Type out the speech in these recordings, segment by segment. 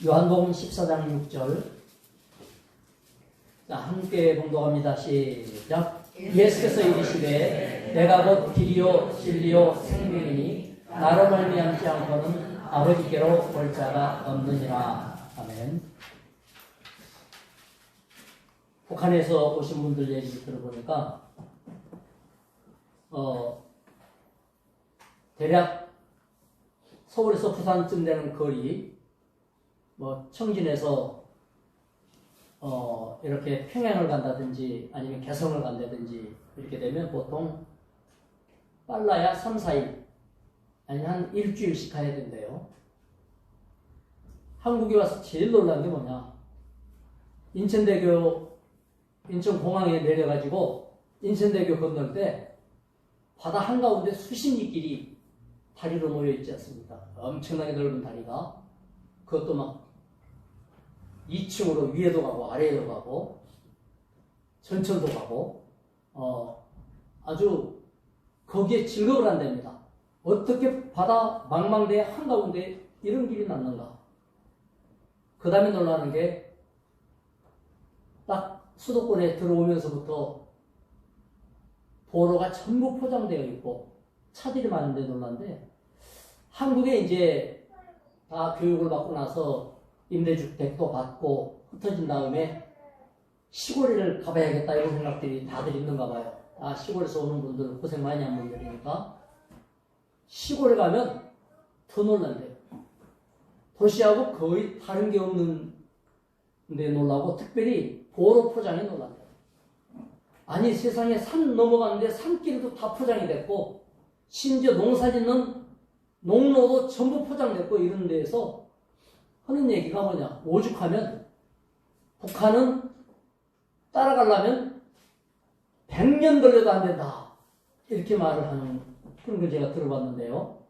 요한복음 14장 6절. 자, 함께 봉독합니다. 시작. 예수께서 이르시되 내가 곧 길이요 진리요 생명이니 나로 말미암지 않고는 아버지께로 올 자가 없느니라. 아멘. 북한에서 오신 분들 얘기 들어보니까 대략 서울에서 부산쯤 되는 거리, 청진에서 이렇게 평양을 간다든지 아니면 개성을 간다든지 이렇게 되면 보통 빨라야 3, 4일 아니면 한 일주일씩 가야 된대요. 한국에 와서 제일 놀란 게 뭐냐, 인천공항에 내려가지고 인천대교 건널 때 바다 한가운데 수십리 길이 다리로 놓여있지 않습니까? 엄청나게 넓은 다리가. 그것도 막 2층으로 위에도 가고 아래에도 가고 전철도 가고 아주 거기에 즐거울 한답니다. 어떻게 바다 망망대해 한가운데 이런 길이 났는가. 그 다음에 놀라는 게 딱 수도권에 들어오면서부터 도로가 전부 포장되어 있고 차들이 많은데 놀란데, 한국에 이제 다 교육을 받고 나서 임대주택도 받고 흩어진 다음에 시골을 가봐야겠다 이런 생각들이 다들 있는가 봐요. 시골에서 오는 분들, 고생 많이 한 분들이니까. 시골에 가면 더 놀란대요. 도시하고 거의 다른 게 없는 데 놀라고, 특별히 도로 포장이 놀란대요. 아니, 세상에 산 넘어가는데 산길도 다 포장이 됐고, 심지어 농사 짓는 농로도 전부 포장됐고, 이런 데에서 하는 얘기가 뭐냐, 오죽하면 북한은 따라가려면 100년 걸려도 안 된다 이렇게 말을 하는 그런 걸 제가 들어봤는데요.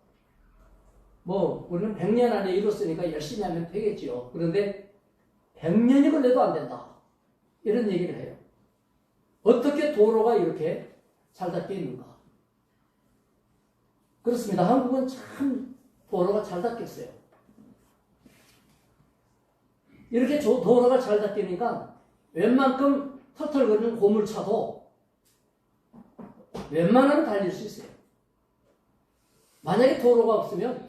우리는 100년 안에 이뤘으니까 열심히 하면 되겠지요. 그런데 100년이 걸려도 안 된다 이런 얘기를 해요. 어떻게 도로가 이렇게 잘 닦여 있는가? 그렇습니다. 한국은 참 도로가 잘 닦였어요. 이렇게 도로가 잘 닦이니까 웬만큼 털털거리는 고물차도 웬만하면 달릴 수 있어요. 만약에 도로가 없으면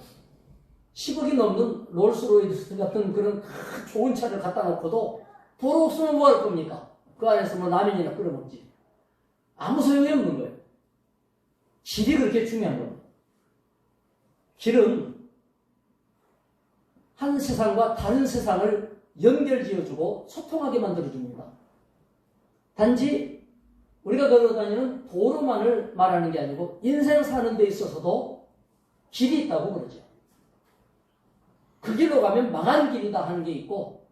10억이 넘는 롤스로이스 같은 그런 좋은 차를 갖다 놓고도 도로 없으면 뭐 할 겁니까? 그 안에서 라면이나 끓여 먹지. 아무 소용이 없는 거예요. 길이 그렇게 중요한 겁니다. 길은 한 세상과 다른 세상을 연결지어주고 소통하게 만들어줍니다. 단지 우리가 걸어다니는 도로만을 말하는 게 아니고 인생 사는 데 있어서도 길이 있다고 그러죠. 그 길로 가면 망한 길이다 하는 게 있고,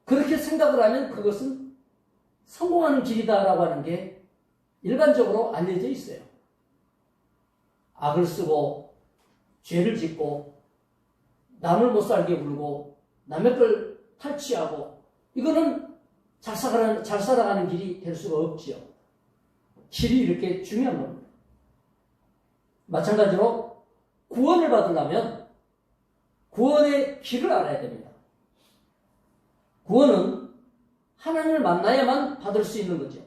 그렇게 생각을 하면 그것은 성공하는 길이다라고 하는 게 일반적으로 알려져 있어요. 악을 쓰고 죄를 짓고 남을 못 살게 굴고 남의 걸 탈취하고, 이거는 잘 살아가는 길이 될 수가 없지요. 길이 이렇게 중요한 겁니다. 마찬가지로 구원을 받으려면 구원의 길을 알아야 됩니다. 구원은 하나님을 만나야만 받을 수 있는 거죠.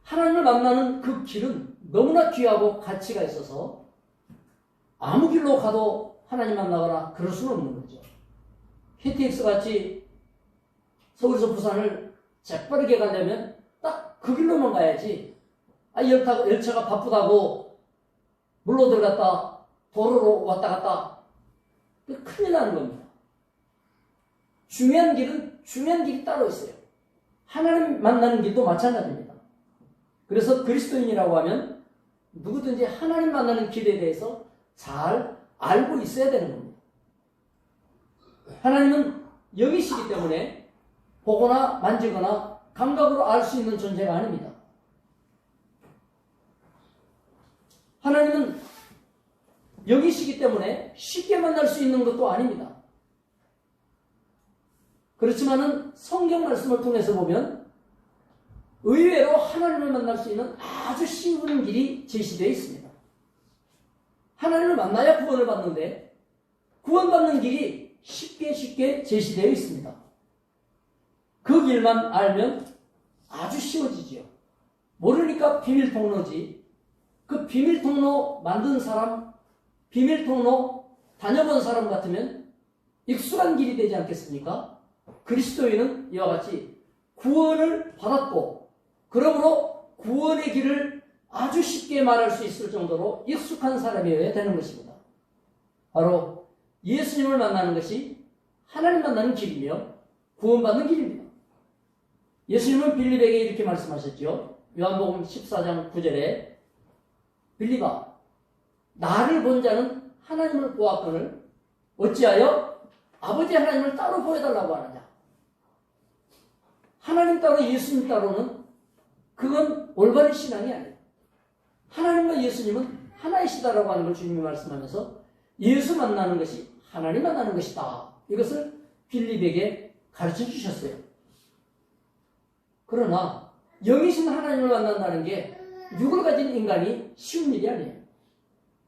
하나님을 만나는 그 길은 너무나 귀하고 가치가 있어서 아무 길로 가도 하나님 만나거나 그럴 수는 없는 거죠. KTX 같이 서울에서 부산을 재빠르게 가려면 딱 그 길로만 가야지, 열차가 바쁘다고 물로 들어갔다 도로로 왔다 갔다, 큰일 나는 겁니다. 중요한 길이 따로 있어요. 하나님 만나는 길도 마찬가지입니다. 그래서 그리스도인이라고 하면 누구든지 하나님 만나는 길에 대해서 잘 알고 있어야 되는 겁니다. 하나님은 영이시기 때문에 보거나 만지거나 감각으로 알 수 있는 존재가 아닙니다. 하나님은 영이시기 때문에 쉽게 만날 수 있는 것도 아닙니다. 그렇지만은 성경 말씀을 통해서 보면 의외로 하나님을 만날 수 있는 아주 쉬운 길이 제시되어 있습니다. 하나님을 만나야 구원을 받는데 구원받는 길이 쉽게 제시되어 있습니다. 그 길만 알면 아주 쉬워지지요. 모르니까 비밀 통로지. 그 비밀 통로 만든 사람, 비밀 통로 다녀본 사람 같으면 익숙한 길이 되지 않겠습니까? 그리스도인은 이와 같이 구원을 받았고, 그러므로 구원의 길을 아주 쉽게 말할 수 있을 정도로 익숙한 사람이어야 되는 것입니다. 바로 예수님을 만나는 것이 하나님 만나는 길이며 구원받는 길입니다. 예수님은 빌립에게 이렇게 말씀하셨죠. 요한복음 14장 9절에 빌립아, 나를 본 자는 하나님을 보았거늘 어찌하여 아버지 하나님을 따로 보여달라고 하느냐. 하나님 따로 예수님 따로는 그건 올바른 신앙이 아니에요. 하나님과 예수님은 하나이시다라고 하는 걸 주님이 말씀하면서 예수 만나는 것이 하나님 만나는 것이다. 이것을 빌립에게 가르쳐 주셨어요. 그러나 영이신 하나님을 만난다는 게 육을 가진 인간이 쉬운 일이 아니에요.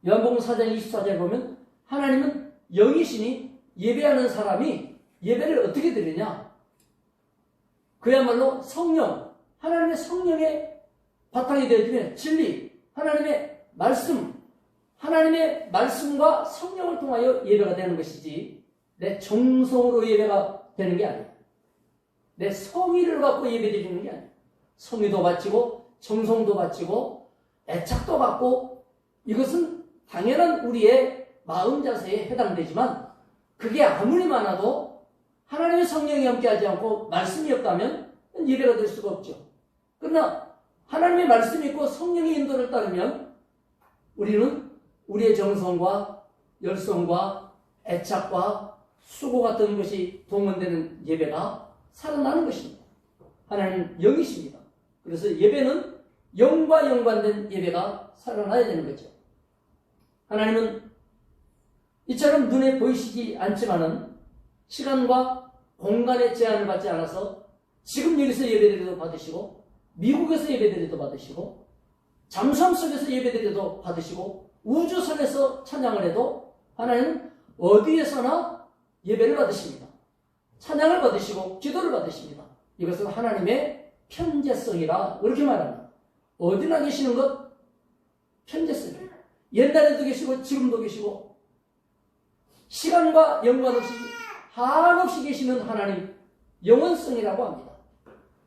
요한복음 4장 24절에 보면 하나님은 영이시니 예배하는 사람이 예배를 어떻게 드리냐? 그야말로 성령, 하나님의 성령의 바탕이 되어지면 진리, 하나님의 말씀, 하나님의 말씀과 성령을 통하여 예배가 되는 것이지 내 정성으로 예배가 되는 게 아니에요. 내 성의를 갖고 예배 드리는 게 아니에요. 성의도 바치고 정성도 바치고 애착도 갖고 이것은 당연한 우리의 마음 자세에 해당되지만 그게 아무리 많아도 하나님의 성령이 함께하지 않고 말씀이 없다면 예배가 될 수가 없죠. 그러나 하나님의 말씀이 있고 성령의 인도를 따르면 우리는 우리의 정성과 열성과 애착과 수고 같은 것이 동원되는 예배가 살아나는 것입니다. 하나님은 영이십니다. 그래서 예배는 영과 연관된 예배가 살아나야 되는 거죠. 하나님은 이처럼 눈에 보이시지 않지만은 시간과 공간의 제한을 받지 않아서 지금 여기서 예배드려도 받으시고 미국에서 예배드려도 받으시고 잠수함 속에서 예배드려도 받으시고 우주선에서 찬양을 해도 하나님은 어디에서나 예배를 받으십니다. 찬양을 받으시고 기도를 받으십니다. 이것은 하나님의 편재성이라 그렇게 말합니다. 어디나 계시는 것 편재성이에요. 옛날에도 계시고 지금도 계시고 시간과 연관없이 한없이 계시는 하나님 영원성이라고 합니다.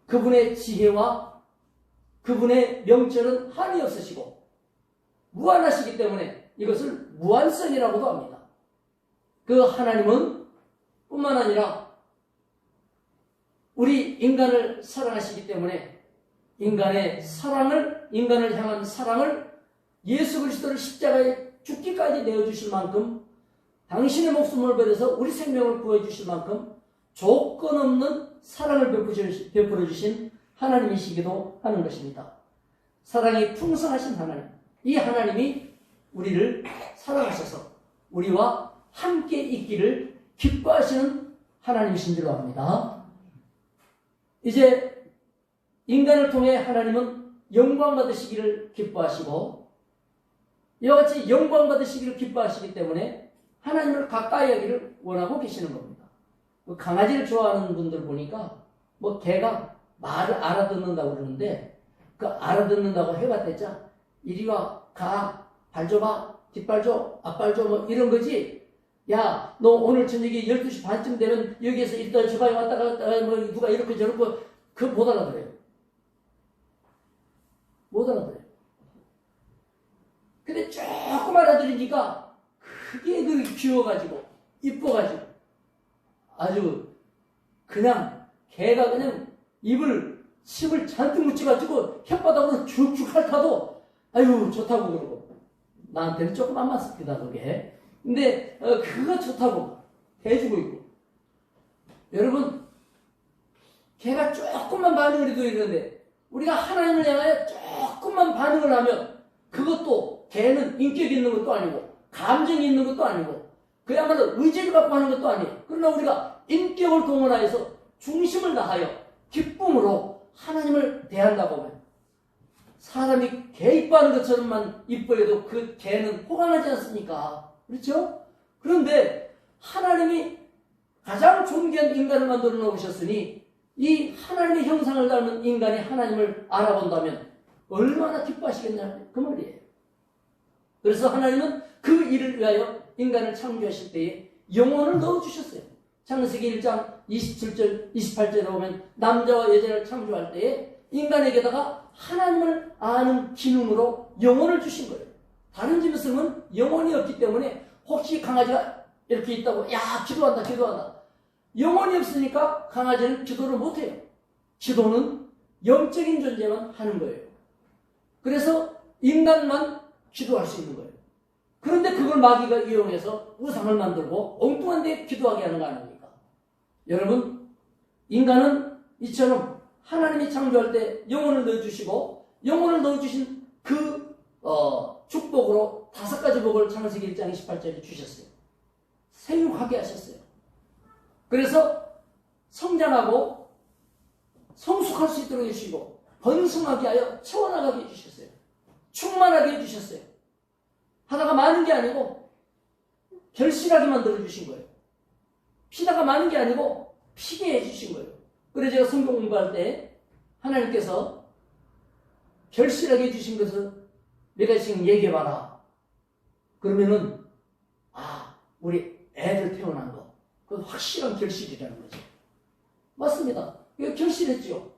그분의 지혜와 그분의 명철은 한이 없으시고 무한하시기 때문에 이것을 무한성이라고도 합니다. 그 하나님은 뿐만 아니라 우리 인간을 사랑하시기 때문에 인간을 향한 사랑을 예수 그리스도를 십자가에 죽기까지 내어주실 만큼 당신의 목숨을 버려서 우리 생명을 구해주실 만큼 조건 없는 사랑을 베풀어 주신 하나님이시기도 하는 것입니다. 사랑이 풍성하신 하나님, 이 하나님이 우리를 사랑하셔서 우리와 함께 있기를 기뻐하시는 하나님이신 줄로 압니다. 이제 인간을 통해 하나님은 영광 받으시기를 기뻐하시고 이와 같이 영광 받으시기를 기뻐하시기 때문에 하나님을 가까이 하기를 원하고 계시는 겁니다. 강아지를 좋아하는 분들 보니까 개가 말을 알아듣는다고 그러는데 그 알아듣는다고 해봤댔자 이리 와, 가, 발 줘봐, 뒷발 줘, 앞발 줘 이런 거지. 야, 너 오늘 저녁에 12시 반쯤 되면 여기에서 일단 주방에 왔다 갔다 누가 이렇게 저렇게 그거 못 알아들어요. 못 알아들어요. 근데 조금 알아들으니까 그게 귀여워가지고 이뻐가지고 아주 그냥 개가 그냥 침을 잔뜩 묻혀가지고 혓바닥으로 쭉쭉 핥아도 아유 좋다고 그러고 나한테는 조금 안 맞습니다 그게. 근데 그거 좋다고 해주고 있고 여러분 개가 조금만 반응을 해도 있는데 우리가 하나님을 향하여 조금만 반응을 하면 그것도 개는 인격이 있는 것도 아니고 감정이 있는 것도 아니고 그야말로 의지를 갖고 하는 것도 아니에요. 그러나 우리가 인격을 동원하여서 중심을 다하여 기쁨으로 하나님을 대한다고 하면 사람이 개 이뻐하는 것처럼만 이뻐해도 그 개는 호강하지 않습니까? 그렇죠? 그런데 하나님이 가장 존귀한 인간을 만들어 놓으셨으니 이 하나님의 형상을 닮은 인간이 하나님을 알아본다면 얼마나 기뻐하시겠냐 그 말이에요. 그래서 하나님은 그 일을 위하여 인간을 창조하실 때에 영혼을 넣어주셨어요. 창세기 1장 27절 28절에 보면 남자와 여자를 창조할 때에 인간에게다가 하나님을 아는 기능으로 영혼을 주신 거예요. 다른 짐승은 영혼이 없기 때문에 혹시 강아지가 이렇게 있다고 야 기도한다 영혼이 없으니까 강아지는 기도를 못해요. 기도는 영적인 존재만 하는 거예요. 그래서 인간만 기도할 수 있는 거예요. 그런데 그걸 마귀가 이용해서 우상을 만들고 엉뚱한 데 기도하게 하는 거 아닙니까? 여러분, 인간은 이처럼 하나님이 창조할 때 영혼을 넣어주시고 영혼을 넣어주신 그 축복으로 5가지 복을 창세기 1장 28절에 주셨어요. 생육하게 하셨어요. 그래서 성장하고 성숙할 수 있도록 해주시고 번성하게 하여 채워나가게 해주셨어요. 충만하게 해주셨어요. 하나가 많은 게 아니고 결실하게 만들어주신 거예요. 피다가 많은 게 아니고 피게 해주신 거예요. 그래서 제가 성경 공부할 때 하나님께서 결실하게 해주신 것을 몇 가지씩 얘기해봐라. 그러면은 우리 애들 태어난 거 그건 확실한 결실이라는 거죠. 맞습니다. 이거 결실했죠.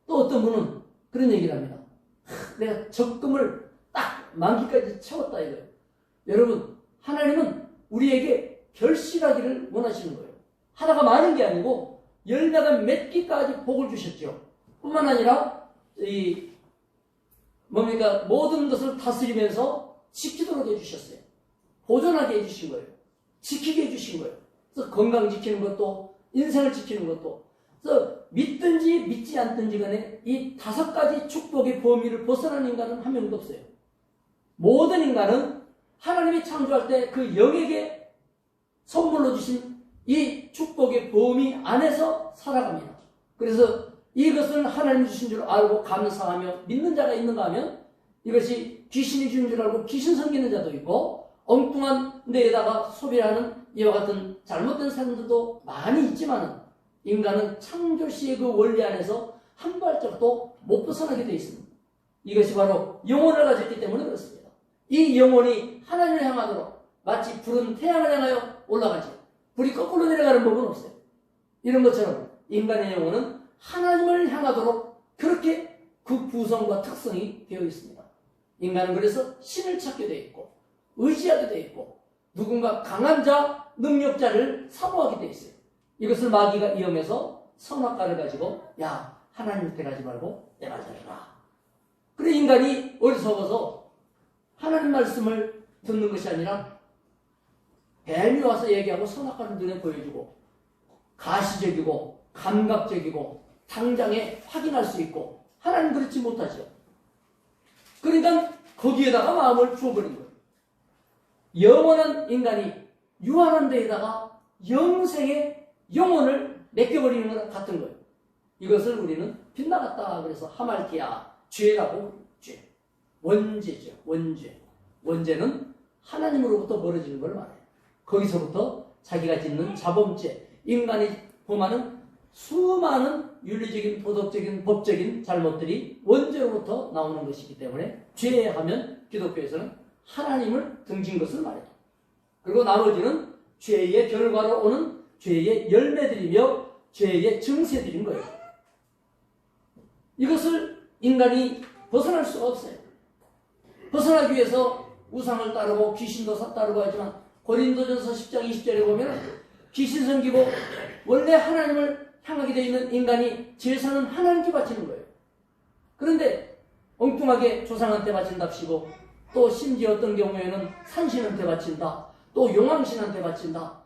또 어떤 분은 그런 얘기를 합니다. 내가 적금을 딱 만기까지 채웠다 이거예요. 여러분, 하나님은 우리에게 결실하기를 원하시는 거예요. 하나가 많은 게 아니고 열매가 맺기까지 복을 주셨죠. 뿐만 아니라 모든 것을 다스리면서 지키도록 해주셨어요. 보존하게 해주신 거예요. 지키게 해주신 거예요. 그래서 건강 지키는 것도 인생을 지키는 것도 그래서 믿든지 믿지 않든지 간에 이 5가지 축복의 범위를 벗어난 인간은 한 명도 없어요. 모든 인간은 하나님이 창조할 때 그 영에게 선물로 주신 이 축복의 범위 안에서 살아갑니다. 그래서 이것을 하나님 주신 줄 알고 감사하며 믿는 자가 있는가 하면 이것이 귀신이 준 줄 알고 귀신 섬기는 자도 있고 엉뚱한 데에다가 소비하는 이와 같은 잘못된 사람들도 많이 있지만 인간은 창조시의 그 원리 안에서 한 발짝도 못 벗어나게 되어 있습니다. 이것이 바로 영혼을 가졌기 때문에 그렇습니다. 이 영혼이 하나님을 향하도록 마치 불은 태양을 향하여 올라가지 불이 거꾸로 내려가는 법은 없어요. 이런 것처럼 인간의 영혼은 하나님을 향하도록 그렇게 그 구성과 특성이 되어 있습니다. 인간은 그래서 신을 찾게 되어 있고 의지하게 되어 있고 누군가 강한 자, 능력자를 사모하게 되어 있어요. 이것을 마귀가 이용해서 선악과를 가지고 야 하나님 밑에 가지 말고 내 말 들으라. 그래 인간이 어리석어서 하나님 말씀을 듣는 것이 아니라 뱀이 와서 얘기하고 선악과를 눈에 보여주고 가시적이고 감각적이고 당장에 확인할 수 있고 하나님 그렇지 못하죠. 그러니까 거기에다가 마음을 주어버린 거예요. 영원한 인간이 유한한 데에다가 영생의 영혼을 맡겨버리는 것 같은 거예요. 이것을 우리는 빗나갔다 그래서 하말티아 죄라고 죄. 원죄죠. 원죄. 원죄는 하나님으로부터 멀어지는 걸 말해요. 거기서부터 자기가 짓는 자범죄, 인간이 범하는 수많은 윤리적인, 도덕적인, 법적인 잘못들이 원죄로부터 나오는 것이기 때문에 죄하면 기독교에서는 하나님을 등진 것을 말해요. 그리고 나머지는 죄의 결과로 오는 죄의 열매들이며 죄의 증세들인 거예요. 이것을 인간이 벗어날 수가 없어요. 벗어나기 위해서 우상을 따르고 귀신도 따르고 하지만 고린도전서 10장 20절에 보면 귀신 섬기고 원래 하나님을 향하게 되어 있는 인간이 제사는 하나님께 바치는 거예요. 그런데 엉뚱하게 조상한테 바친답시고 또 심지어 어떤 경우에는 산신한테 바친다. 또 용왕신한테 바친다.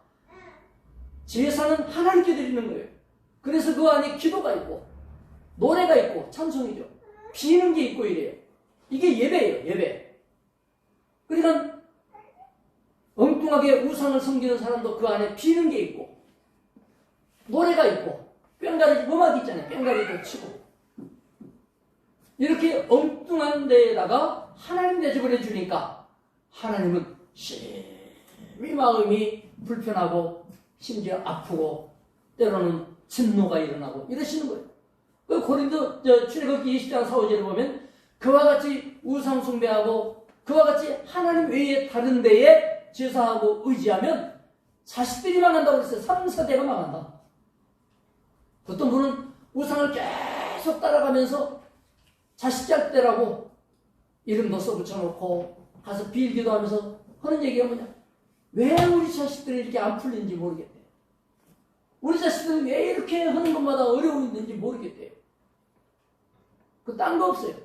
제사는 하나님께 드리는 거예요. 그래서 그 안에 기도가 있고 노래가 있고 찬송이죠. 비는 게 있고 이래요. 이게 예배예요. 예배. 그러니까 엉뚱하게 우상을 섬기는 사람도 그 안에 비는 게 있고 노래가 있고 꽹가리 음악이 있잖아요. 꽹가리도 치고 이렇게 엉뚱한 데에다가 하나님 대접을 해주니까 하나님은 심히 마음이 불편하고 심지어 아프고 때로는 진노가 일어나고 이러시는 거예요. 그 고린도 출애굽기 20장 4, 5절에 보면 그와 같이 우상 숭배하고 그와 같이 하나님 외에 다른 데에 제사하고 의지하면 자식들이 망한다고 그랬어요. 3, 4대가 망한다. 어떤 분은 우상을 계속 따라가면서 자식 잘 때라고 이름도 써붙여놓고 가서 빌기도 하면서 하는 얘기가 뭐냐? 왜 우리 자식들이 이렇게 안 풀리는지 모르겠대요. 우리 자식들은 왜 이렇게 하는 것마다 어려움이 있는지 모르겠대요. 그 딴 거 없어요.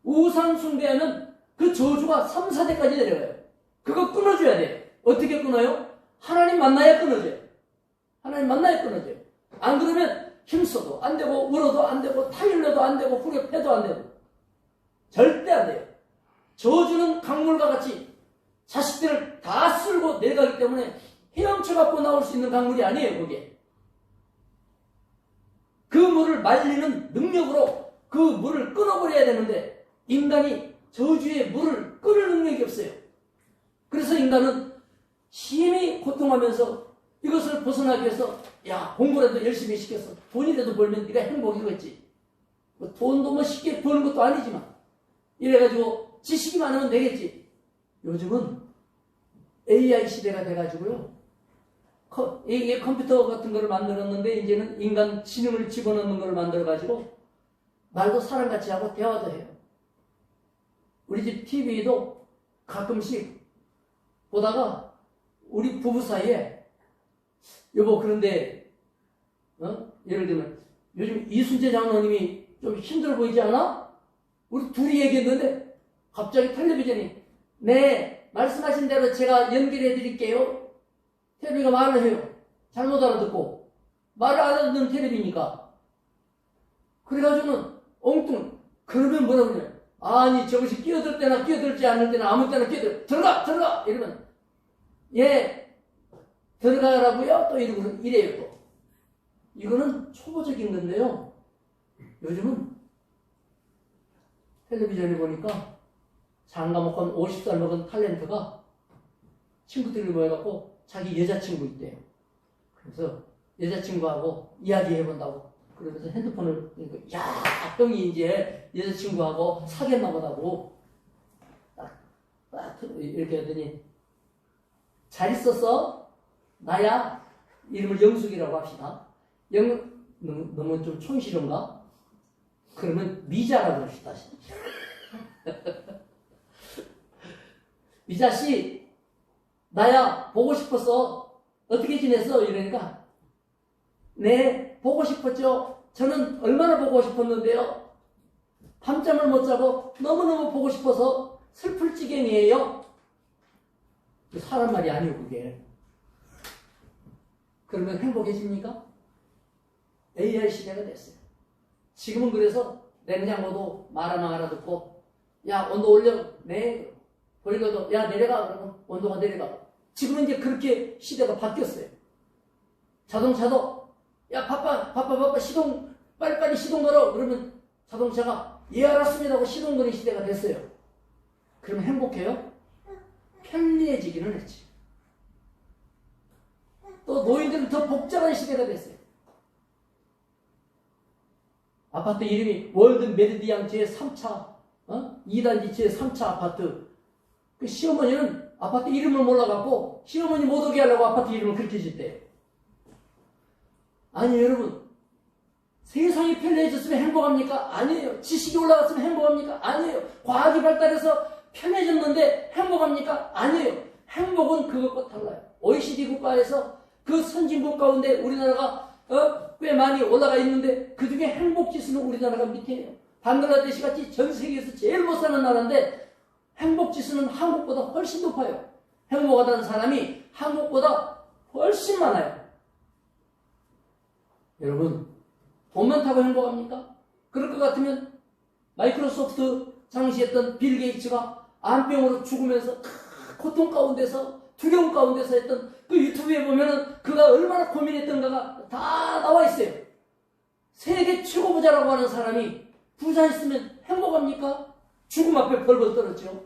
우상 숭배하면 그 저주가 3, 4대까지 내려가요. 그거 끊어줘야 돼. 어떻게 끊어요? 하나님 만나야 끊어져요. 하나님 만나야 끊어져요. 안 그러면 힘써도 안 되고 울어도 안 되고 타일러도 안 되고 후려패도 안 되고 절대 안 돼요. 저주는 강물과 같이 자식들을 다 쓸고 내려가기 때문에 헤엄쳐 갖고 나올 수 있는 강물이 아니에요. 그게. 그 물을 말리는 능력으로 그 물을 끊어버려야 되는데 인간이 저주의 물을 끊을 능력이 없어요. 그래서 인간은 심히 고통하면서 이것을 벗어나기 위해서 야 공부라도 열심히 시켜서 돈이라도 벌면 네가 행복이겠지. 뭐 돈도 뭐 쉽게 버는 것도 아니지만 이래가지고 지식이 많으면 되겠지. 요즘은 AI 시대가 돼가지고요. 이게 컴퓨터 같은 거를 만들었는데 이제는 인간 지능을 집어넣는 걸 만들어가지고 말도 사람같이 하고 대화도 해요. 우리 집 TV도 가끔씩 보다가 우리 부부 사이에 여보 그런데 예를 들면 요즘 이순재 장로님이 좀 힘들어 보이지 않아? 우리 둘이 얘기했는데 갑자기 텔레비전이 네 말씀하신 대로 제가 연결해 드릴게요. 텔레비가 말을 해요. 잘못 알아듣고 말을 안 알아듣는 텔레비니까 그래가지고는 엉뚱 그러면 뭐라 그러냐 아니 저것이 끼어들 때나 끼어들지 않을 때나 아무 때나 들어가 이러면 예 들어가라고요 또 이래요 또 이거는 초보적인 건데요. 요즘은 텔레비전에 보니까 장가 먹은 50살 먹은 탤런트가 친구들이 모여갖고 자기 여자친구 있대요. 그래서 여자친구하고 이야기해본다고 그러면서 핸드폰을 야 형이 이제 여자친구하고 사귀었나 보다고 이렇게 하더니 잘 있었어? 나야? 이름을 영숙이라고 합시다. 너무 좀 촌스러운가? 그러면 미자라고 합시다. 미자씨 나야 보고 싶었어. 어떻게 지냈어? 이러니까 네 보고 싶었죠. 저는 얼마나 보고 싶었는데요. 밤잠을 못 자고 너무너무 보고 싶어서 슬플 지경이에요. 사람 말이 아니에요 그게. 그러면 행복해집니까? AI 시대가 됐어요. 지금은 그래서 냉장고도 말하면 알아듣고 야 온도 올려 네 보일러도 야 내려가 그러면 온도가 내려가. 지금은 이제 그렇게 시대가 바뀌었어요. 자동차도 야 바빠 시동 빨리 시동 걸어 그러면 자동차가 예 알았습니다 하고 시동 거는 시대가 됐어요. 그러면 행복해요? 편리해지기는 했지. 또 노인들은 더 복잡한 시대가 됐어요. 아파트 이름이 월드 메리디안 제3차 2단지 제3차 아파트. 그 시어머니는 아파트 이름을 몰라갖고 시어머니 못 오게 하려고 아파트 이름을 그렇게 짓대요. 아니 여러분 세상이 편리해졌으면 행복합니까? 아니에요. 지식이 올라갔으면 행복합니까? 아니에요. 과학이 발달해서 편해졌는데 행복합니까? 아니에요. 행복은 그것과 달라요. OECD 국가에서 그 선진국 가운데 우리나라가 꽤 많이 올라가 있는데 그 중에 행복지수는 우리나라가 밑에요. 방글라데시 같이 전 세계에서 제일 못 사는 나라인데 행복지수는 한국보다 훨씬 높아요. 행복하다는 사람이 한국보다 훨씬 많아요. 여러분 돈 많다고 행복합니까? 그럴 것 같으면 마이크로소프트 장시했던 빌 게이츠가 암병으로 죽으면서 고통 가운데서 두려움 가운데서 했던 그 유튜브에 보면은 그가 얼마나 고민했던가가 다 나와 있어요. 세계 최고 부자라고 하는 사람이 부자였으면 행복합니까? 죽음 앞에 벌벌 떨었죠.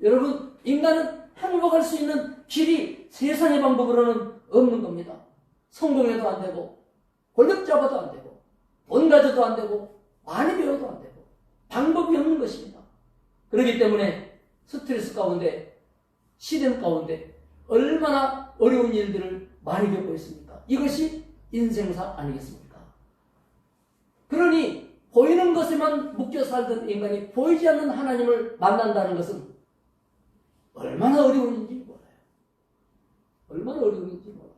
여러분 인간은 행복할 수 있는 길이 세상의 방법으로는 없는 겁니다. 성공해도 안 되고, 권력 잡아도 안 되고, 돈 가져도 안 되고, 많이 배워도 안 되고, 방법이 없는 것입니다. 그렇기 때문에 스트레스 가운데, 시련 가운데 얼마나 어려운 일들을 많이 겪고 있습니까? 이것이 인생사 아니겠습니까? 그러니 보이는 것에만 묶여 살던 인간이 보이지 않는 하나님을 만난다는 것은 얼마나 어려운 일인지 몰라요. 얼마나 어려운 일인지 몰라요.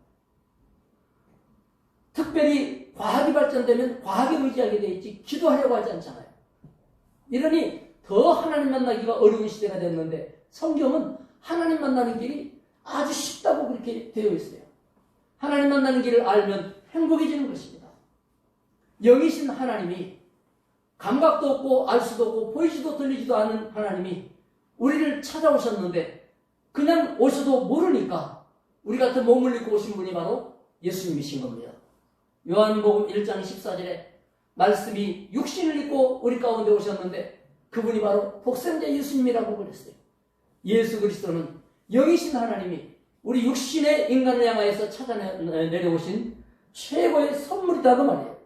특별히 과학이 발전되면 과학에 의지하게 돼 있지 기도하려고 하지 않잖아요. 이러니 더 하나님 만나기가 어려운 시대가 됐는데 성경은 하나님 만나는 길이 아주 쉽다고 그렇게 되어 있어요. 하나님 만나는 길을 알면 행복해지는 것입니다. 영이신 하나님이 감각도 없고 알 수도 없고 보이지도 들리지도 않는 하나님이 우리를 찾아오셨는데 그냥 오셔도 모르니까 우리 같은 몸을 입고 오신 분이 바로 예수님이신 겁니다. 요한복음 1장 14절에 말씀이 육신을 입고 우리 가운데 오셨는데 그분이 바로 독생자 예수님이라고 그랬어요. 예수 그리스도는 영이신 하나님이 우리 육신의 인간을 향하여서 찾아내려오신 최고의 선물이다고 말이에요.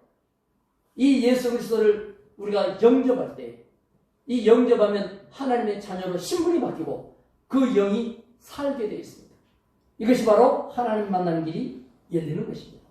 이 예수 그리스도를 우리가 영접할 때 이 영접하면 하나님의 자녀로 신분이 바뀌고 그 영이 살게 되어 있습니다. 이것이 바로 하나님 만나는 길이 열리는 것입니다.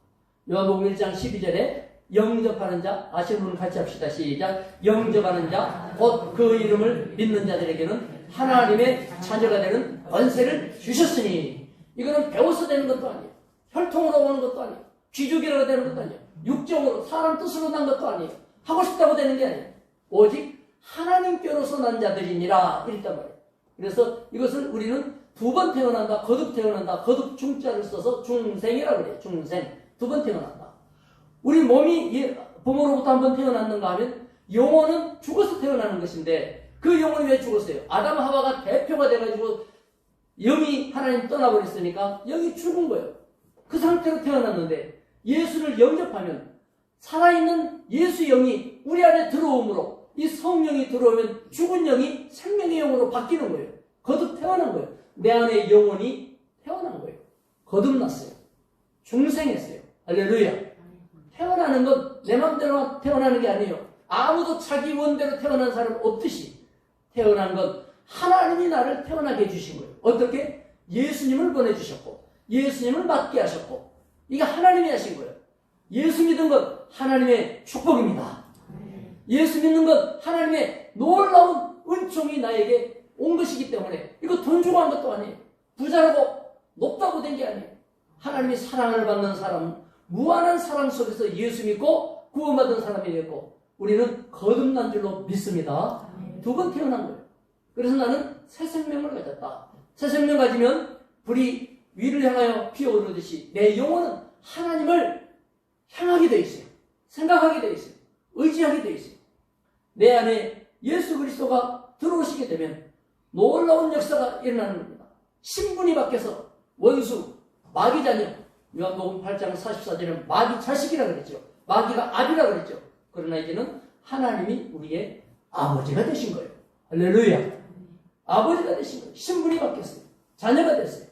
요한복음 1장 12절에 영접하는 자, 아시는 분 같이 합시다. 시작. 영접하는 자, 곧 그 이름을 믿는 자들에게는 하나님의 자녀가 되는 권세를 주셨으니. 이거는 배워서 되는 것도 아니에요. 혈통으로 오는 것도 아니에요. 귀족이라고 되는 것도 아니에요. 육정으로 사람 뜻으로 난 것도 아니에요. 하고 싶다고 되는 게 아니에요. 오직 하나님께로서 난 자들이니라 이랬단 말이에요. 그래서 이것을 우리는 두 번 태어난다, 거듭 태어난다, 거듭 중자를 써서 중생이라고 그래요. 중생. 두 번 태어난다. 우리 몸이 부모로부터 한 번 태어났는가 하면 영혼은 죽어서 태어나는 것인데 그 영혼이 왜 죽었어요? 아담 하와가 대표가 돼가지고 영이 하나님 떠나버렸으니까 영이 죽은 거예요. 그 상태로 태어났는데 예수를 영접하면 살아있는 예수 영이 우리 안에 들어오므로 이 성령이 들어오면 죽은 영이 생명의 영으로 바뀌는 거예요. 거듭 태어난 거예요. 내 안에 영혼이 태어난 거예요. 거듭났어요. 중생했어요. 할렐루야. 태어나는 건 내 마음대로 태어나는 게 아니에요. 아무도 자기 원대로 태어난 사람 없듯이 태어난 건 하나님이 나를 태어나게 해주신 거예요. 어떻게? 예수님을 보내주셨고 예수님을 맡게 하셨고 이게 하나님이 하신 거예요. 예수 믿는 건 하나님의 축복입니다. 예수 믿는 건 하나님의 놀라운 은총이 나에게 온 것이기 때문에 이거 돈 주고 한 것도 아니에요. 부자라고 높다고 된 게 아니에요. 하나님이 사랑을 받는 사람, 무한한 사랑 속에서 예수 믿고 구원받은 사람이 됐고 우리는 거듭난 줄로 믿습니다. 두 번 태어난 거예요. 그래서 나는 새 생명을 가졌다. 새 생명 가지면 불이 위를 향하여 피어오르듯이 내 영혼은 하나님을 향하게 되어 있어요. 생각하게 되어 있어요. 의지하게 되어 있어요. 내 안에 예수 그리스도가 들어오시게 되면 놀라운 역사가 일어나는 겁니다. 신분이 바뀌어서 원수, 마귀 자녀, 요한복음 8장 44절에는 마귀 자식이라 그랬죠. 마귀가 아비라 그랬죠. 그러나 이제는 하나님이 우리의 아버지가 되신 거예요. 할렐루야. 아버지가 되신 거예요. 신분이 바뀌었어요. 자녀가 됐어요.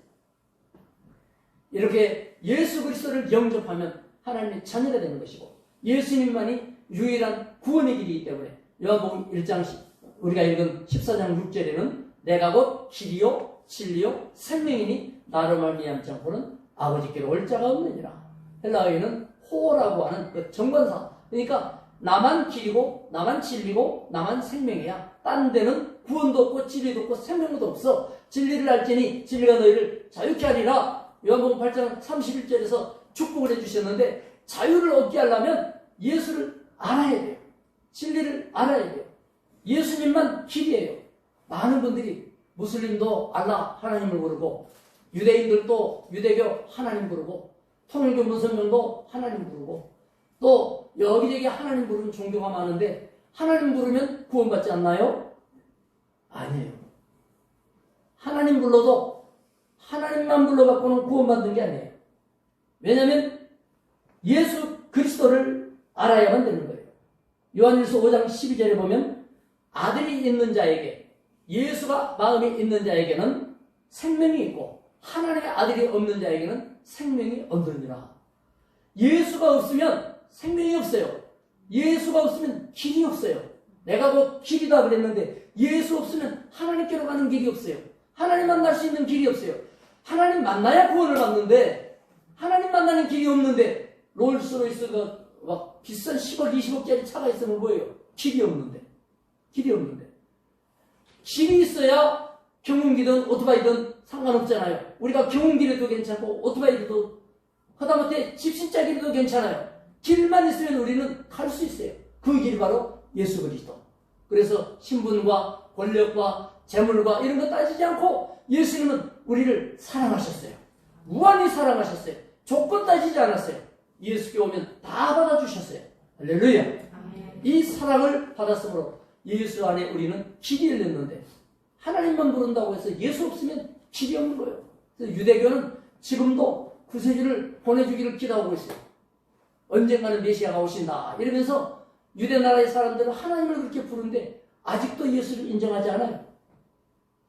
이렇게 예수 그리스도를 영접하면 하나님의 자녀가 되는 것이고 예수님만이 유일한 구원의 길이기 때문에 요한복음 1장 우리가 읽은 14장 6절에는 내가 곧 길이요 진리요 생명이니 나를 말미암지 않고는 아버지께로 올 자가 없느니라. 헬라어에는 호라고 하는 그 정관사. 그러니까 나만 길이고 나만 진리고 나만 생명이야. 딴 데는 구원도 없고 진리도 없고 생명도 없어. 진리를 알지니 진리가 너희를 자유케 하리라. 요한복음 8장 31절에서 축복을 해주셨는데 자유를 얻게 하려면 예수를 알아야 돼요. 진리를 알아야 돼요. 예수님만 길이에요. 많은 분들이 무슬림도 알라 하나님을 부르고 유대인들도 유대교 하나님 부르고 통일교 무슬림도 하나님 부르고 또 여기저기 하나님 부르는 종교가 많은데 하나님 부르면 구원받지 않나요? 아니에요. 하나님 불러도 하나님만 불러갖고는 구원받는 게 아니에요. 왜냐하면 예수 그리스도를 알아야만 되는 거예요. 요한일서 5장 12절에 보면 아들이 있는 자에게 예수가 마음이 있는 자에게는 생명이 있고 하나님의 아들이 없는 자에게는 생명이 없느니라. 예수가 없으면 생명이 없어요. 예수가 없으면 길이 없어요. 내가 뭐 길이다 그랬는데 예수 없으면 하나님께로 가는 길이 없어요. 하나님 만날 수 있는 길이 없어요. 하나님 만나야 구원을 받는데 하나님 만나는 길이 없는데 롤스로이스가 막 비싼 10억, 20억짜리 차가 있으면 뭐예요? 길이 없는데. 길이 있어야 경운기든 오토바이든 상관없잖아요. 우리가 경운기라도 괜찮고 오토바이도 하다못해 집신짜기도 괜찮아요. 길만 있으면 우리는 갈 수 있어요. 그 길이 바로 예수 그리스도. 그래서 신분과 권력과 재물과 이런 거 따지지 않고 예수님은 우리를 사랑하셨어요. 무한히 사랑하셨어요. 조건 따지지 않았어요. 예수께 오면 다 받아주셨어요. 할렐루야. 이 사랑을 받았으므로 예수 안에 우리는 길이 열렸는데 하나님만 부른다고 해서 예수 없으면 길이 없는 거예요. 그래서 유대교는 지금도 구세주를 보내주기를 기도하고 있어요. 언젠가는 메시아가 오신다 이러면서 유대 나라의 사람들은 하나님을 그렇게 부르는데 아직도 예수를 인정하지 않아요.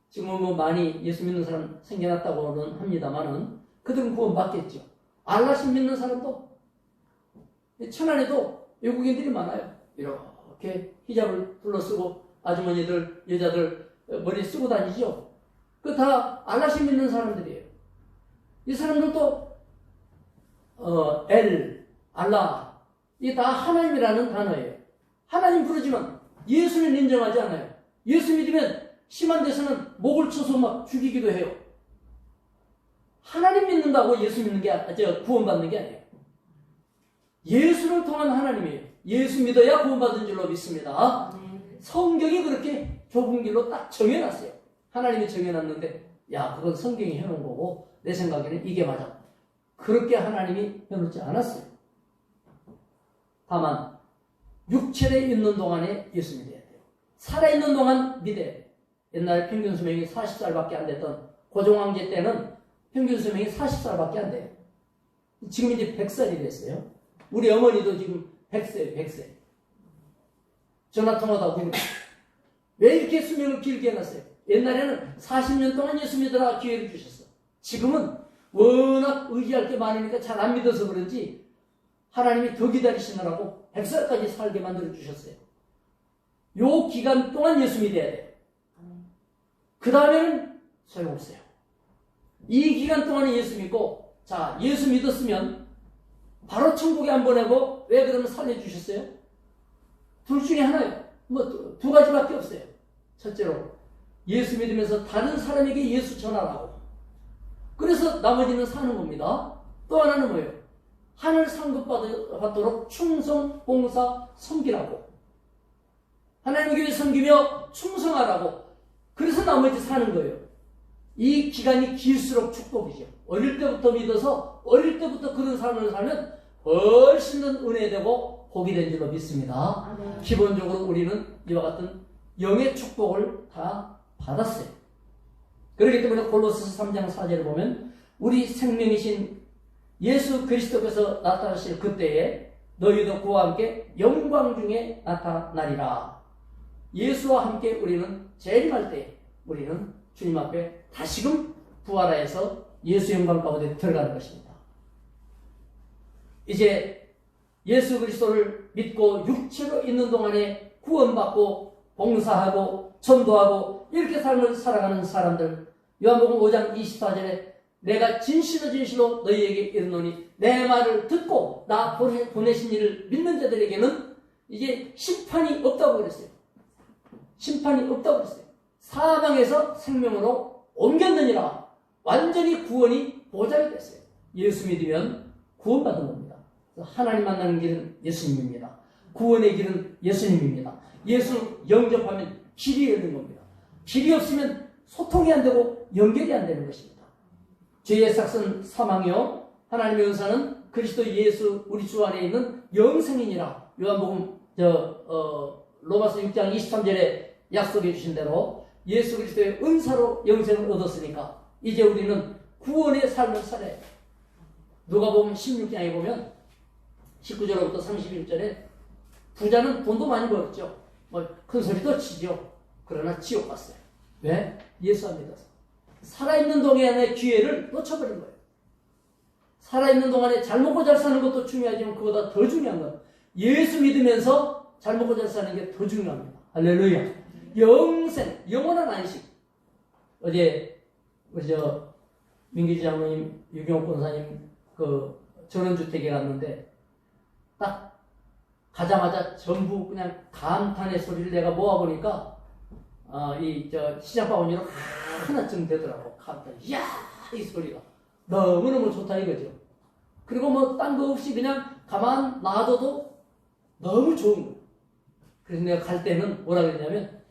지금은 뭐 많이 예수 믿는 사람 생겨났다고는 합니다만은 그들은 구원받겠죠. 알라신 믿는 사람도 천안에도 외국인들이 많아요. 이렇게 히잡을 둘러쓰고 아주머니들, 여자들 머리에 쓰고 다니죠. 그 다 알라신 믿는 사람들이에요. 이 사람들도 알라 이게 다 하나님이라는 단어예요. 하나님 부르지만 예수는 인정하지 않아요. 예수 믿으면 심한 데서는 목을 쳐서 막 죽이기도 해요. 하나님 믿는다고 예수 믿는 게 구원받는 게 아니에요. 예수를 통한 하나님이에요. 예수 믿어야 구원받은 줄로 믿습니다. 성경이 그렇게 좁은 길로 딱 정해놨어요. 하나님이 정해놨는데 야 그건 성경이 해놓은 거고 내 생각에는 이게 맞아. 그렇게 하나님이 해놓지 않았어요. 다만 육체에 있는 동안에 예수 믿어야 돼요. 살아있는 동안 믿어야 돼요. 옛날에 평균 수명이 40살밖에 안 됐던 고종황제 때는 평균 수명이 40살밖에 안 돼요. 지금 이제 100살이 됐어요. 우리 어머니도 지금 100세예요. 100세. 전화통화도 하고 왜 이렇게 수명을 길게 해놨어요? 옛날에는 40년 동안 예수 믿으라 기회를 주셨어. 지금은 워낙 의지할 게 많으니까 잘 안 믿어서 그런지 하나님이 더 기다리시느라고 100살까지 살게 만들어주셨어요. 요 기간 동안 예수 믿어야 돼요. 그 다음에는 소용없어요. 이 기간 동안에 예수 믿고 자 예수 믿었으면 바로 천국에 안 보내고 왜 그러면 살려주셨어요? 둘 중에 하나예요. 뭐 두 가지밖에 없어요. 첫째로 예수 믿으면서 다른 사람에게 예수 전하라고. 그래서 나머지는 사는 겁니다. 또 하나는 뭐예요? 하늘 상급 받도록 충성, 봉사, 섬기라고. 하나님 교회 섬기며 충성하라고. 그래서 나머지 사는 거예요. 이 기간이 길수록 축복이죠. 어릴 때부터 믿어서 어릴 때부터 그런 삶을 살면 훨씬 더 은혜되고 복이 된 줄로 믿습니다. 기본적으로 우리는 이와 같은 영의 축복을 다 받았어요. 그렇기 때문에 골로새서 3장 4절을 보면 우리 생명이신 예수 그리스도께서 나타나실 그때에 너희도 그와 함께 영광 중에 나타나리라. 예수와 함께 우리는 재림할 때 우리는 주님 앞에 다시금 부활하여서 예수 영광 가운데 들어가는 것입니다. 이제 예수 그리스도를 믿고 육체로 있는 동안에 구원받고 봉사하고 전도하고 이렇게 삶을 살아가는 사람들, 요한복음 5장 24절에 내가 진실로 너희에게 이르노니 내 말을 듣고 나 보내신 이를 믿는 자들에게는 이제 심판이 없다고 그랬어요. 심판이 없다고 그랬어요. 사망에서 생명으로 옮겼느니라. 완전히 구원이 보장이 됐어요. 예수 믿으면 구원받은 겁니다. 하나님 만나는 길은 예수님입니다. 구원의 길은 예수님입니다. 예수 영접하면 길이 열린 겁니다. 길이 없으면 소통이 안 되고 연결이 안 되는 것입니다. 죄의 삭은 사망이요 하나님의 은사는 그리스도 예수 우리 주 안에 있는 영생이니라. 요한복음 로마서 6장 23절에 약속해 주신 대로 예수 그리스도의 은사로 영생을 얻었으니까 이제 우리는 구원의 삶을 살아야 해요. 누가복음 16장에 보면 19절부터 31절에 부자는 돈도 많이 벌었죠. 뭐 큰 소리도 치죠. 그러나 지옥 갔어요. 왜? 예수 안 믿어서. 살아있는 동안의 기회를 놓쳐버린 거예요. 살아있는 동안에 잘 먹고 잘 사는 것도 중요하지만 그보다 더 중요한 건 예수 믿으면서 잘 먹고 잘 사는 게 더 중요합니다. 할렐루야. 영생, 영원한 안식. 어제 우리 민규지 장로님, 유경옥 권사님 그 전원주택에 갔는데 딱 가자마자 전부 그냥 감탄의 소리를 내가 모아보니까 시장 바구니로 하나쯤 되더라고. 감탄. 이야, 이 소리가 너무너무 좋다 이거죠. 그리고 뭐 딴 거 없이 그냥 가만 놔둬도 너무 좋은 거예요. 그래서 내가 갈 때는 뭐라 그랬냐면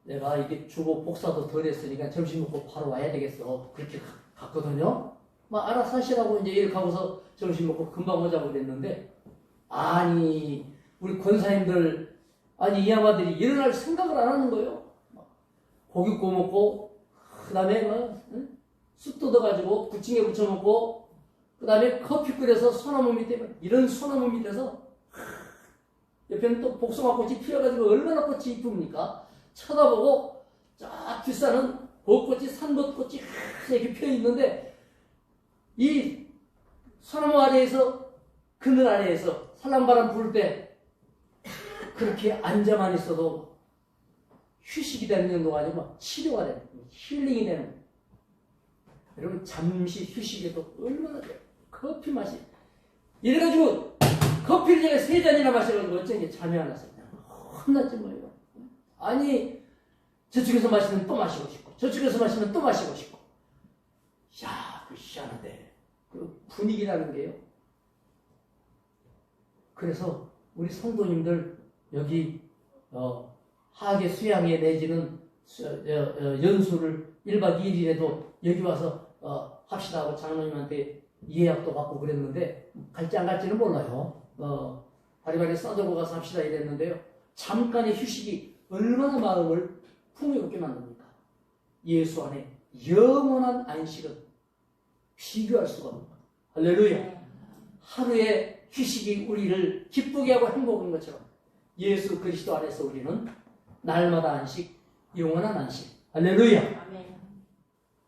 내가 이게 주고 복사도 덜 했으니까 점심 먹고 바로 와야 되겠어. 그렇게 갔거든요. 막 알아서 하시라고 이제 이렇게 하고서 점심 먹고 금방 오자고 그랬는데 아니 우리 권사님들 아니 이 양반들이 일어날 생각을 안 하는 거예요. 고기 구워 먹고 그 다음에 쑥 뜯어가지고 부침개 부쳐 먹고 그 다음에 커피 끓여서 소나무 밑에 이런 소나무 밑에서 옆에는 또 복숭아꽃이 피어가지고 얼마나 꽃이 이쁩니까? 쳐다보고 쫙 뒷산은 벚꽃이 산벚꽃이 이렇게 피어있는데 이 소나무 아래에서 그늘 아래에서 살랑바람 불 때 그렇게 앉아만 있어도 휴식이 되는 정도가 아니고 치료가 되는 힐링이 되는 여러분 잠시 휴식에도 얼마나 돼요. 커피 맛이 이래가지고 커피를 제가 3잔이나 마셔가지고 어쩐 게 잠이 안 왔어요. 혼났지 뭐예요. 아니 저쪽에서 마시면 또 마시고 싶고 저쪽에서 마시면 또 마시고 싶고 야, 그 희한한데 그 분위기라는 게요. 그래서 우리 성도님들 여기 하계 수양회 내지는 연수를 1박 2일이라도 여기 와서 합시다 하고 장로님한테 예약도 받고 그랬는데 갈지 안 갈지는 몰라요. 바리바리 싸들고 가서 합시다 이랬는데요. 잠깐의 휴식이 얼마나 마음을 풍요롭게 만듭니까? 예수 안에 영원한 안식은 비교할 수가 없는 것. 할렐루야. 하루의 휴식이 우리를 기쁘게 하고 행복한 것처럼 예수 그리스도 안에서 우리는 날마다 안식, 영원한 안식. 할렐루야.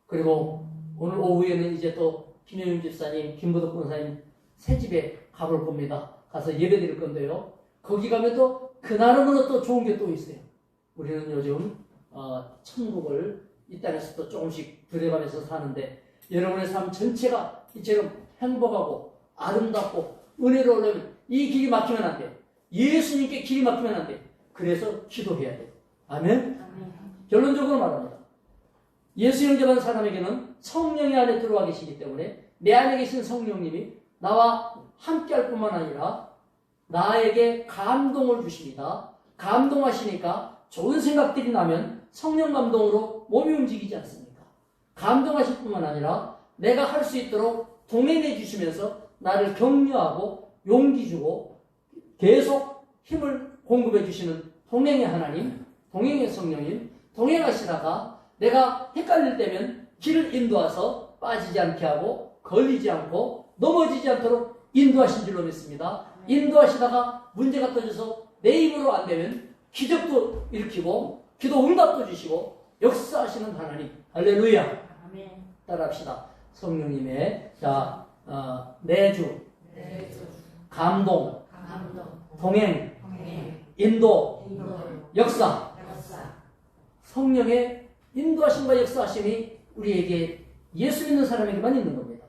그리고 오늘 오후에는 이제 또 김영윤 집사님, 김부덕 권사님 새 집에 가볼 겁니다. 가서 예배 드릴 건데요. 거기 가면 또 그나름으로 또 좋은 게 또 있어요. 우리는 요즘 천국을 이 땅에서 또 조금씩 들여가면서 사는데 여러분의 삶 전체가 이처럼 행복하고 아름답고 은혜로우려면 이 길이 막히면 안 돼. 예수님께 길이 막히면 안 돼. 그래서 기도해야 돼. 아멘? 결론적으로 말합니다. 예수 영접한 사람에게는 성령이 안에 들어와 계시기 때문에 내 안에 계신 성령님이 나와 함께 할 뿐만 아니라 나에게 감동을 주십니다. 감동하시니까 좋은 생각들이 나면 성령 감동으로 몸이 움직이지 않습니까? 감동하실 뿐만 아니라 내가 할 수 있도록 동행해 주시면서 나를 격려하고 용기 주고 계속 힘을 공급해 주시는 동행의 하나님, 동행의 성령님, 동행하시다가 내가 헷갈릴 때면 길을 인도하서 빠지지 않게 하고 걸리지 않고 넘어지지 않도록 인도하신 줄로 믿습니다. 인도하시다가 문제가 터져서 내 입으로 안 되면 기적도 일으키고 기도 응답도 주시고 역사하시는 하나님. 할렐루야. 따라합시다. 성령님의 내주, 감동, 동행, 인도, 역사. 성령의 인도하심과 역사하심이 우리에게 예수 믿는 사람에게만 있는 겁니다.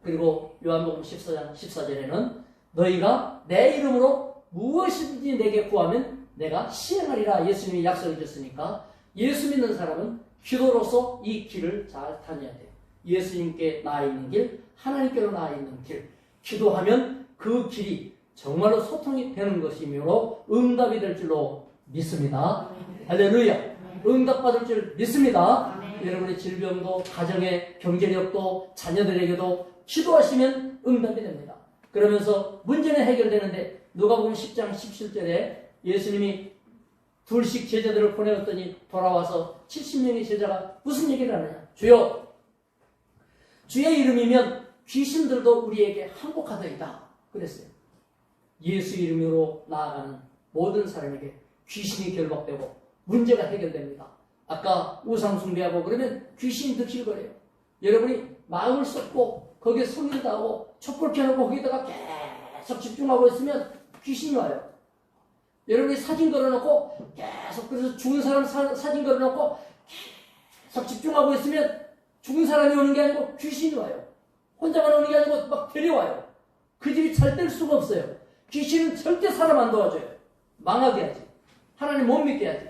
그리고 요한복음 14장 14절에는 너희가 내 이름으로 무엇이든지 내게 구하면 내가 시행하리라 예수님이 약속해 줬으니까 예수 믿는 사람은 기도로서 이 길을 잘 다녀야 돼요. 예수님께 나아 있는 길, 하나님께로 나아 있는 길. 기도하면 그 길이 정말로 소통이 되는 것이므로 응답이 될 줄로 믿습니다. 할렐루야. 응답받을 줄 믿습니다. 여러분의 질병도 가정의 경제력도 자녀들에게도 기도하시면 응답이 됩니다. 그러면서 문제는 해결되는데 누가복음 10장 17절에 예수님이 둘씩 제자들을 보내었더니 돌아와서 70명의 제자가 무슨 얘기를 하느냐. 주여, 주의 이름이면 귀신들도 우리에게 항복하더이다. 그랬어요. 예수 이름으로 나아가는 모든 사람에게 귀신이 결박되고 문제가 해결됩니다. 아까 우상 숭배하고 그러면 귀신이 득실거려요. 여러분이 마음을 쏟고 거기에 성의를 다하고 촛불 켜놓고 거기다가 계속 집중하고 있으면 귀신이 와요. 여러분이 사진 걸어놓고 계속 그래서 죽은 사람 사진 걸어놓고 계속 집중하고 있으면 죽은 사람이 오는 게 아니고 귀신이 와요. 혼자만 오는 게 아니고 막 데려와요. 그 집이 잘 될 수가 없어요. 귀신은 절대 사람 안 도와줘요. 망하게 하지. 하나님 못 믿게 하지.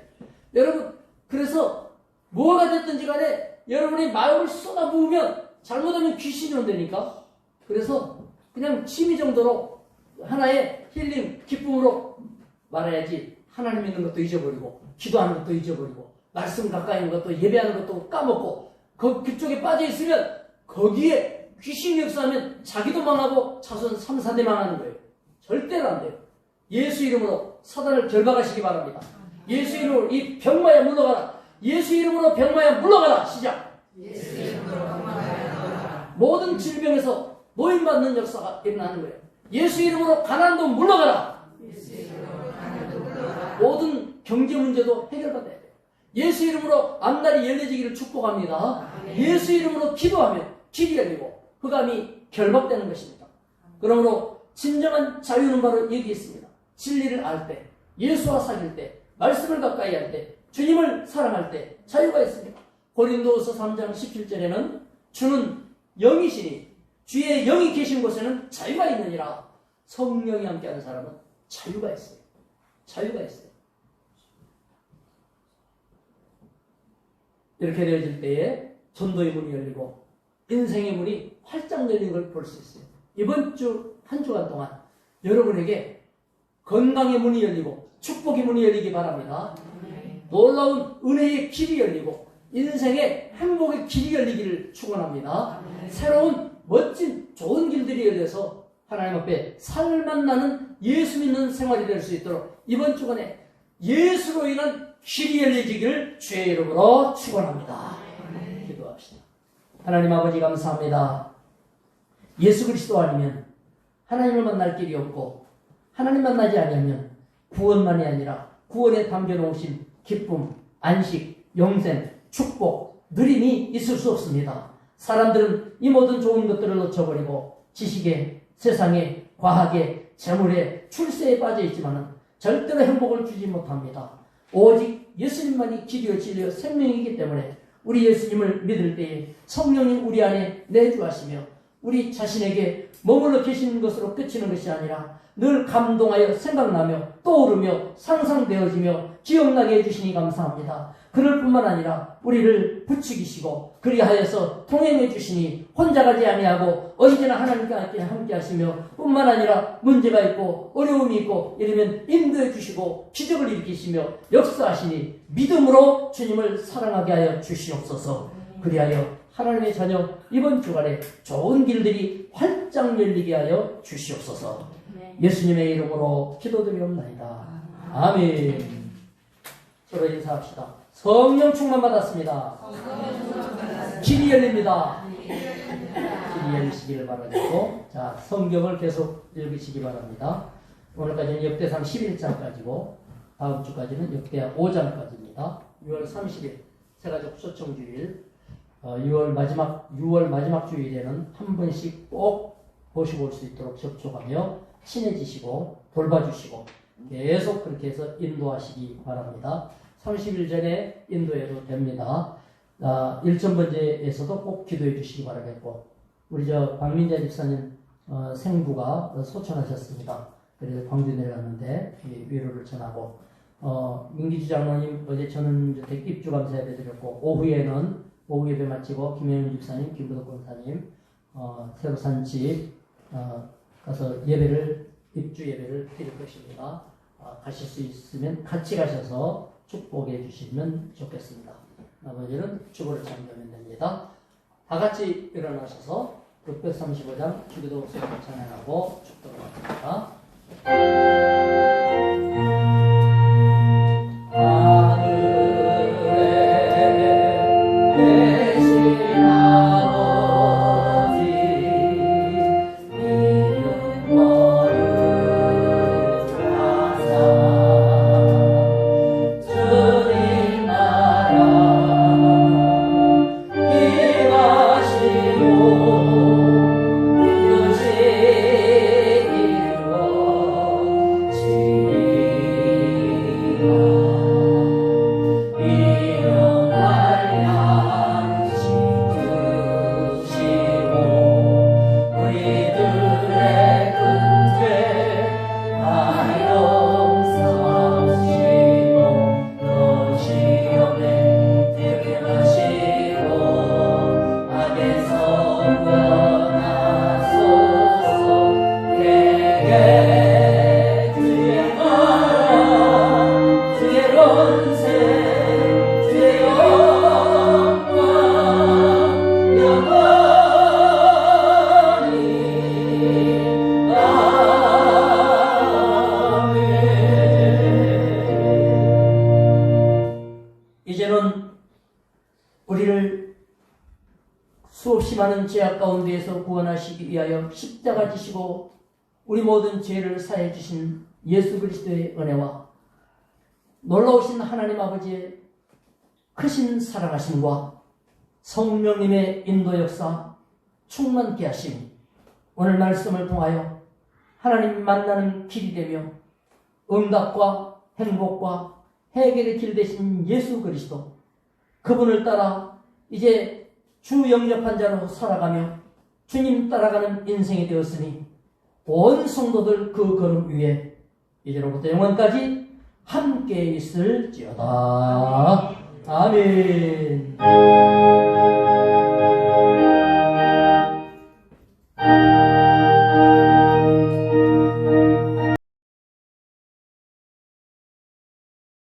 여러분, 그래서 뭐가 됐든지 간에 여러분이 마음을 쏟아부으면 잘못하면 귀신이 온다니까. 그래서 그냥 취미 정도로 하나의 힐링, 기쁨으로 말해야지. 하나님 믿는 것도 잊어버리고, 기도하는 것도 잊어버리고, 말씀 가까이 있는 것도 예배하는 것도 까먹고, 그쪽에 빠져 있으면 거기에 귀신이 역사하면 자기도 망하고 자손 3, 4대 망하는 거예요. 절대로 안 돼요. 예수 이름으로 사단을 결박하시기 바랍니다. 예수 이름으로 이 병마야 물러가라. 예수 이름으로 병마야 물러가라. 시작. 예수 이름으로 병마야 물러가라. 모든 질병에서 노인받는 역사가 일어나는 거예요. 예수 이름으로 가난도 물러가라. 예수 이름으로 가난도 물러가라. 모든 경제 문제도 해결받아야 돼요. 예수 이름으로 앞날이 열려지기를 축복합니다. 예수 이름으로 기도하면 길이 열리고 흑암이 결박되는 것입니다. 그러므로 진정한 자유는 바로 여기 있습니다. 진리를 알 때, 예수와 사귈 때, 말씀을 가까이 할 때, 주님을 사랑할 때 자유가 있습니다. 고린도후서 3장 17절에는 주는 영이시니 주의 영이 계신 곳에는 자유가 있느니라. 성령이 함께하는 사람은 자유가 있어요. 자유가 있어요. 이렇게 되어질 때에 전도의 문이 열리고 인생의 문이 활짝 열린 걸 볼 수 있어요. 이번 주 한 주간 동안 여러분에게 건강의 문이 열리고 축복의 문이 열리기 바랍니다. 놀라운 은혜의 길이 열리고 인생의 행복의 길이 열리기를 축원합니다. 새로운 멋진 좋은 길들이 열려서 하나님 앞에 살만나는 예수 믿는 생활이 될 수 있도록 이번 주간에 예수로 인한 길이 열려지기를 주의 이름으로 축원합니다. 기도합시다. 하나님 아버지 감사합니다. 예수 그리스도 아니면 하나님을 만날 길이 없고 하나님 만나지 아니하면 구원만이 아니라 구원에 담겨놓으신 기쁨, 안식, 영생, 축복, 누림이 있을 수 없습니다. 사람들은 이 모든 좋은 것들을 놓쳐버리고 지식에, 세상에, 과학에, 재물에, 출세에 빠져 있지만 절대로 행복을 주지 못합니다. 오직 예수님만이 길이요 진리요 생명이기 때문에 우리 예수님을 믿을 때에 성령이 우리 안에 내주하시며 우리 자신에게 머물러 계시는 것으로 그치는 것이 아니라 늘 감동하여 생각나며 떠오르며 상상되어지며 기억나게 해주시니 감사합니다. 그럴 뿐만 아니라 우리를 부추기시고 그리하여서 통행해 주시니 혼자 가지 아니하고 언제나 하나님과 함께 하시며 뿐만 아니라 문제가 있고 어려움이 있고 이러면 인도해 주시고 기적을 일으키시며 역사하시니 믿음으로 주님을 사랑하게 하여 주시옵소서. 그리하여 하나님의 자녀 이번 주간에 좋은 길들이 활짝 열리게 하여 주시옵소서. 예수님의 이름으로 기도드리옵나이다. 아멘. 서로 인사합시다. 성령 충만 받았습니다. 길이 열립니다. 길이 열리시기를 바라겠고, 자, 성경을 계속 읽으시기 바랍니다. 오늘까지는 역대상 11장까지고 다음 주까지는 역대하 5장까지입니다. 6월 30일 세가족 초청주일, 6월 마지막 주일에는 한 번씩 꼭 보시고 올 수 있도록 접촉하며 친해지시고 돌봐주시고 계속 그렇게 해서 인도하시기 바랍니다. 30일 전에 인도해도 됩니다. 일천번제에서도 꼭 기도해 주시기 바라겠고, 우리 박민자 집사님 생부가 소천하셨습니다. 그래서 광주 내려갔는데 위로를 전하고, 민기주 장로님 어제 저는 입주 감사 예배 드렸고, 오후 예배 마치고 김영윤 집사님, 김부덕 권사님 새로 산 집 가서 입주 예배를 드릴 것입니다. 가실 수 있으면 같이 가셔서 축복해 주시면 좋겠습니다. 나머지는 주보를 참여하면 됩니다. 다 같이 일어나셔서 635장 기도 수업 찬양하고 축도를 마칩니다. 주님 나라 수많은 죄악 가운데에서 구원하시기 위하여 십자가 지시고 우리 모든 죄를 사해 주신 예수 그리스도의 은혜와 놀라우신 하나님 아버지의 크신 사랑하심과 성령님의 인도 역사 충만케 하심, 오늘 말씀을 통하여 하나님 만나는 길이 되며 응답과 행복과 해결의 길 되신 예수 그리스도, 그분을 따라 이제 주 영접한 자로 살아가며 주님 따라가는 인생이 되었으니 온 성도들 그 걸음 위에 이제로부터 영원까지 함께 있을지어다. 아멘.